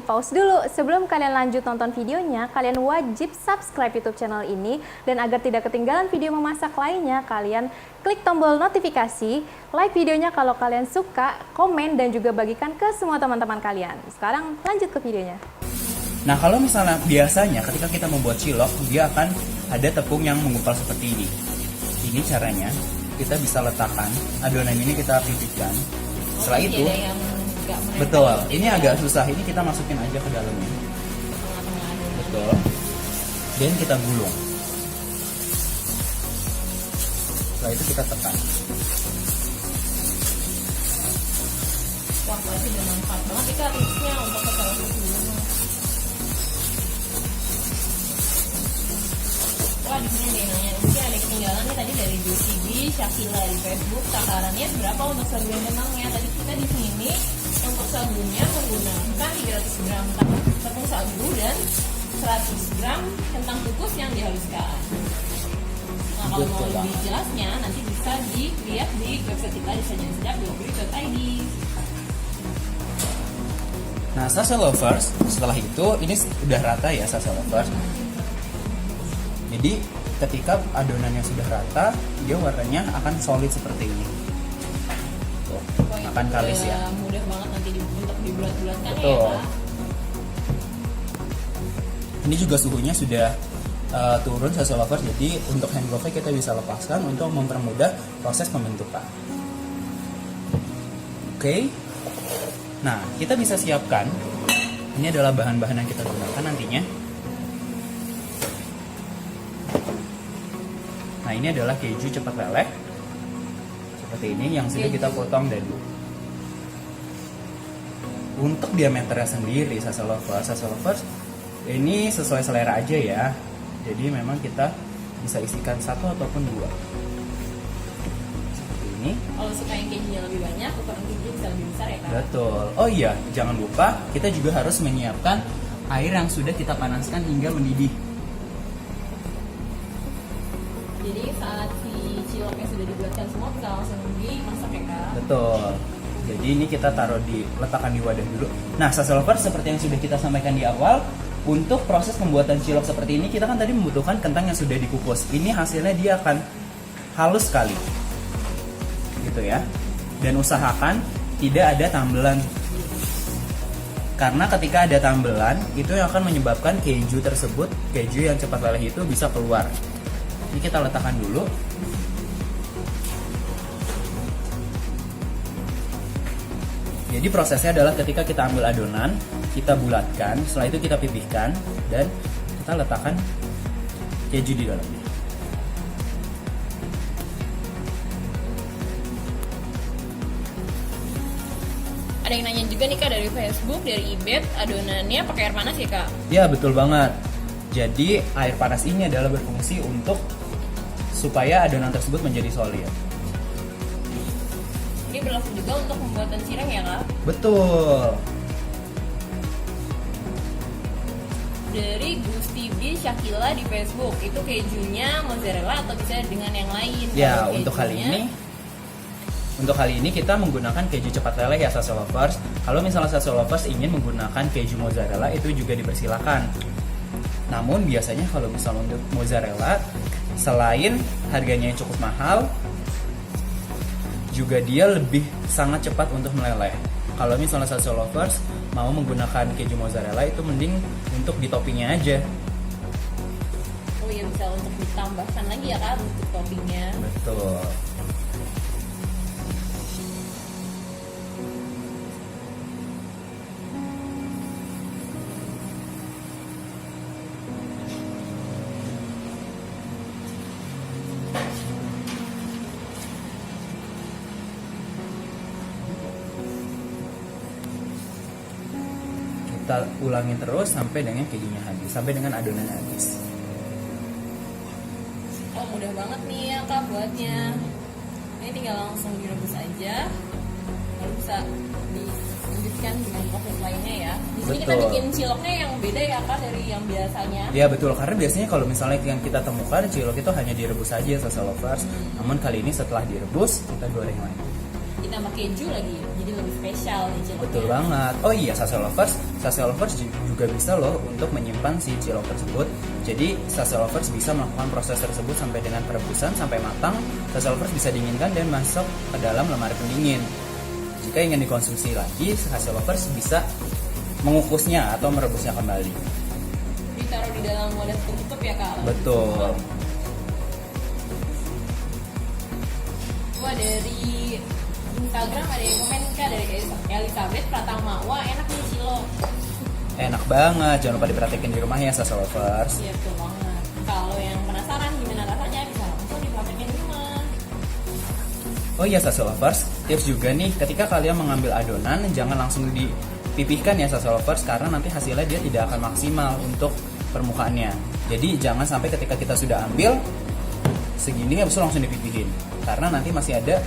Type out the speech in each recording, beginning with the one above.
pause dulu. Sebelum kalian lanjut nonton videonya, kalian wajib subscribe YouTube channel ini. Dan agar tidak ketinggalan video memasak lainnya, kalian klik tombol notifikasi, like videonya kalau kalian suka, komen, dan juga bagikan ke semua teman-teman kalian. Sekarang lanjut ke videonya. Nah, kalau misalnya biasanya ketika kita membuat cilok, dia akan ada tepung yang menggumpal seperti ini. Ini caranya, kita bisa letakkan adonan ini, kita pipihkan. Setelah itu, betul, ini agak susah, ini kita masukin aja ke dalamnya. Betul. Dan kita gulung. Setelah itu kita tekan. Wah, berarti bermanfaat banget ya Kak tipsnya untuk salah satu gulung. Wah, di sini ada yang nanya, mungkin ada ketinggalan nih tadi dari JCB, Syakila di Facebook, takarannya berapa untuk sagu yang benangnya? Tadi kita di sini untuk sagunya menggunakan 300 gram tepung sagu dan 100 gram kentang kukus yang dihaluskan. Nah, kalau mau lebih jelasnya nanti bisa dilihat di website kita di sajiansedap.id. Nah, salsa lovers, setelah itu ini udah rata ya salsa lovers. Jadi ketika adonan yang sudah rata, dia warnanya akan solid seperti ini. Tuh, akan kalis ya. Mudah banget nanti untuk dibulat-bulatkan ya Betul. Kak. Ini juga suhunya sudah turun salsa lovers, jadi untuk hand glove kita bisa lepaskan untuk mempermudah proses pembentukan. Oke. Nah, kita bisa siapkan. Ini adalah bahan-bahan yang kita gunakan nantinya. Nah, ini adalah keju cepat leleh seperti ini yang sudah kita potong dadu. Untuk diameternya sendiri salsa lovers ini sesuai selera aja ya. Jadi memang kita bisa isikan 1 ataupun 2 seperti ini. Kalau suka yang kejunya lebih banyak, ukuran keju bisa lebih besar ya Kak. Betul. Oh iya, jangan lupa kita juga harus menyiapkan air yang sudah kita panaskan hingga mendidih. Jadi saat si ciloknya sudah dibuatkan semua bisa langsung dimasak ya Kak. Betul. Jadi ini kita letakkan di wadah dulu. Nah, salsa lovers seperti yang sudah kita sampaikan di awal, untuk proses pembuatan cilok seperti ini kita kan tadi membutuhkan kentang yang sudah dikukus. Ini hasilnya dia akan halus sekali. Gitu ya. Dan usahakan tidak ada tambelan. Karena ketika ada tambelan, itu yang akan menyebabkan keju tersebut, keju yang cepat leleh itu bisa keluar. Ini kita letakkan dulu. Jadi prosesnya adalah ketika kita ambil adonan, kita bulatkan, setelah itu kita pipihkan, dan kita letakkan keju di dalamnya. Ada yang nanya juga nih Kak dari Facebook, dari Ibet, adonannya pakai air panas ya Kak? Ya, betul banget. Jadi air panas ini adalah berfungsi untuk supaya adonan tersebut menjadi solid. Ini berlaku juga untuk pembuatan cireng ya Kak? Betul. Dari Gusti B Syakila di Facebook, itu kejunya mozzarella atau bisa dengan yang lain? Ya, Kalau untuk kali ini kita menggunakan keju cepat leleh ya salsa lovers. Kalau misalnya salsa lovers ingin menggunakan keju mozzarella, itu juga dipersilakan. Namun biasanya kalau misalnya untuk mozzarella, selain harganya yang cukup mahal, juga dia lebih sangat cepat untuk meleleh. Kalau misalnya salsa lovers mau menggunakan keju mozzarella, itu mending untuk di toppingnya aja. Oh iya, bisa untuk ditambahkan lagi ya Kak untuk toppingnya. Betul. Kita ulangi terus sampai dengan kejunya habis, sampai dengan adonannya habis. Oh, mudah banget nih ya Kak buatnya. Ini tinggal langsung direbus aja, lalu bisa dilanjutkan dengan proses lainnya ya. Di sini kita Betul. bikin ciloknya yang beda ya Kak dari yang biasanya. Ya betul, karena biasanya kalau misalnya yang kita temukan cilok itu hanya direbus saja salsa lovers. Namun kali ini setelah direbus, kita goreng lagi. Ditambah keju lagi, jadi lebih spesial nih ciloknya. Betul banget. Oh iya salsa lovers, Sase lovers juga bisa loh untuk menyimpan si cilok tersebut. Jadi sase lovers bisa melakukan proses tersebut sampai dengan perebusan sampai matang. Sase lovers bisa dinginkan dan masuk ke dalam lemari pendingin. Jika ingin dikonsumsi lagi, sase lovers bisa mengukusnya atau merebusnya kembali. Ditaruh di dalam wadah tertutup ya kak? Betul. Wah, dari Instagram ada yang komen kak, dari Elizabeth Pratama, wah enak nih cilok. Enak banget, jangan lupa diperhatikan di rumah ya sase lovers. Iya betul banget. Kalau yang penasaran gimana rasanya bisa langsung dipraktekin di rumah. Oh iya sase lovers, tips juga nih, ketika kalian mengambil adonan jangan langsung dipipihkan ya sase lovers, karena nanti hasilnya dia tidak akan maksimal untuk permukaannya. Jadi jangan sampai ketika kita sudah ambil segini habis itu langsung dipipihin, karena nanti masih ada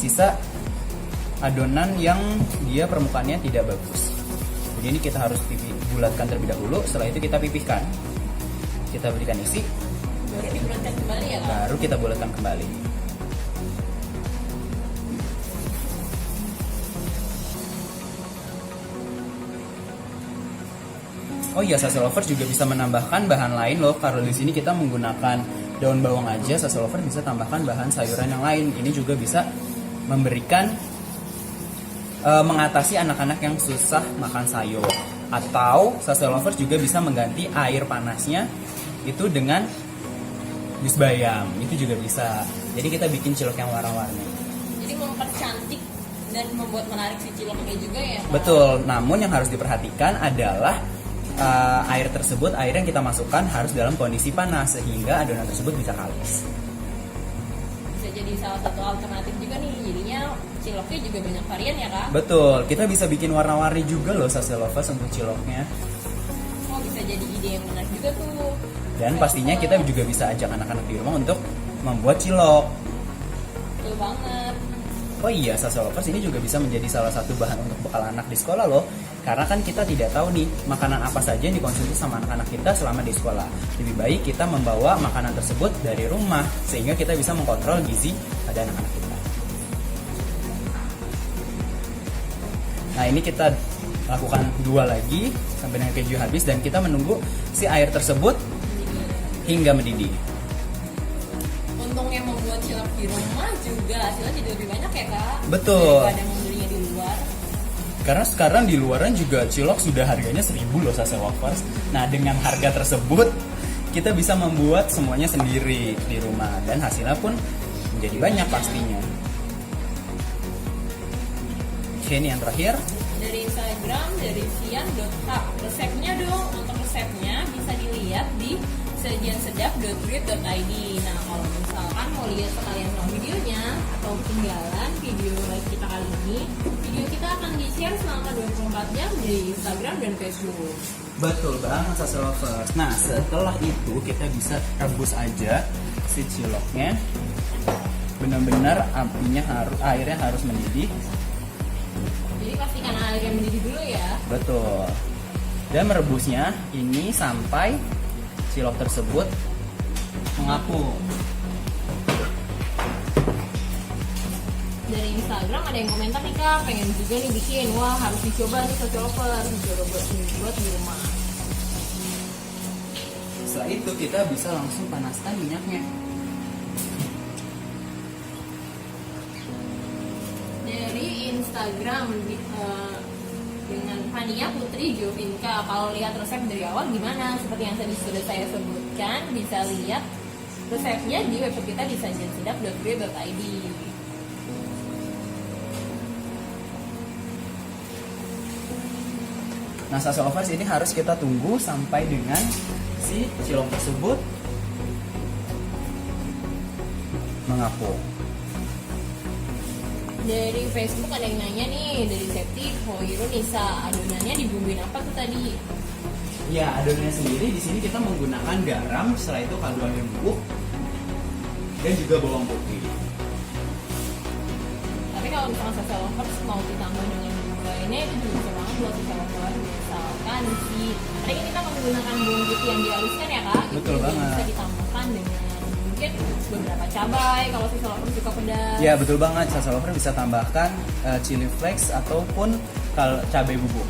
sisa adonan yang dia permukaannya tidak bagus. Jadi ini kita harus bulatkan terlebih dahulu, setelah itu kita pipihkan. Kita berikan isi, Baru dibulatkan kembali ya kak? baru kita bulatkan kembali. Oh iya, sase lovers juga bisa menambahkan bahan lain loh. Kalau di sini kita menggunakan daun bawang aja, sase lovers bisa tambahkan bahan sayuran yang lain. Ini juga bisa memberikan mengatasi anak-anak yang susah makan sayur. Atau sase lovers juga bisa mengganti air panasnya itu dengan jus bayam. Itu juga bisa. Jadi kita bikin cilok yang warna-warni. Jadi mempercantik dan membuat menarik si ciloknya juga ya kak? Betul. Namun yang harus diperhatikan adalah air tersebut, air yang kita masukkan harus dalam kondisi panas sehingga adonan tersebut bisa kalis. Bisa jadi salah satu alternatif juga nih, jadinya ciloknya juga banyak varian ya kak? Betul, kita bisa bikin warna-warni juga loh sase lovers untuk ciloknya. Oh bisa jadi ide yang menarik juga tuh. Dan pastinya kita juga bisa ajak anak-anak di rumah untuk membuat cilok. Betul banget. Oh iya, sase lovers ini juga bisa menjadi salah satu bahan untuk bekal anak di sekolah loh. Karena kan kita tidak tahu nih makanan apa saja yang dikonsumsi sama anak-anak kita selama di sekolah. Lebih baik kita membawa makanan tersebut dari rumah sehingga kita bisa mengkontrol gizi pada anak-anak kita. Nah ini kita lakukan 2 lagi sampai dengan keju habis dan kita menunggu si air tersebut hingga mendidih. Untungnya membuat cilok di rumah juga hasilnya jadi lebih banyak ya kak? Betul. Daripada membelinya di luar. Karena sekarang di luaran juga cilok sudah harganya 1.000 loh sase lovers. Nah dengan harga tersebut kita bisa membuat semuanya sendiri di rumah dan hasilnya pun menjadi banyak pastinya. Oke, ini yang terakhir. Dari Instagram dari sian.hub, resepnya dong. Untuk resepnya bisa dilihat di sajiansedap.grid.id. Nah kalau misalkan mau lihat sekalian sama videonya atau ketinggalan video live kita kali ini, video kita akan di-share selama 24 jam di Instagram dan Facebook. Betul banget sase lovers. Nah setelah itu kita bisa rebus aja si ciloknya. Benar-benar airnya harus mendidih. Jadi pastikan airnya mendidih dulu ya. Betul. Dan merebusnya ini sampai cilok tersebut mengapung. Dari Instagram ada yang komentar nih kak, pengen juga nih bikin, wah harus dicoba nih sase lovers, dicoba buat di rumah. Setelah itu kita bisa langsung panaskan minyaknya. Dari Instagram dengan Fania Putri Jovinka, kalau lihat resep dari awal gimana? Seperti yang tadi sudah saya sebutkan, bisa lihat resepnya di website kita di sajiansedap.grid.id. Nah sase lovers ini harus kita tunggu sampai dengan si cilok tersebut mengapung. Dari Facebook ada yang nanya nih, dari Septi Hoiru Nisa, adonannya dibumbuin apa tuh tadi? Ya adonannya sendiri di sini kita menggunakan garam, setelah itu kaldu ayam bubuk dan juga bawang putih. Tapi kalau misalnya sase lovers mau ditambah dengan bumbu lainnya itu juga bisa banget buat sase lovers. Misalkan si tadi kan kita menggunakan bawang putih yang dihaluskan ya kak. Betul itu banget. Bisa ditambahkan dengan mungkin beberapa cabai kalau sase lovers suka pedas. Ya betul banget, sase lovers bisa tambahkan chili flakes ataupun cabai bubuk.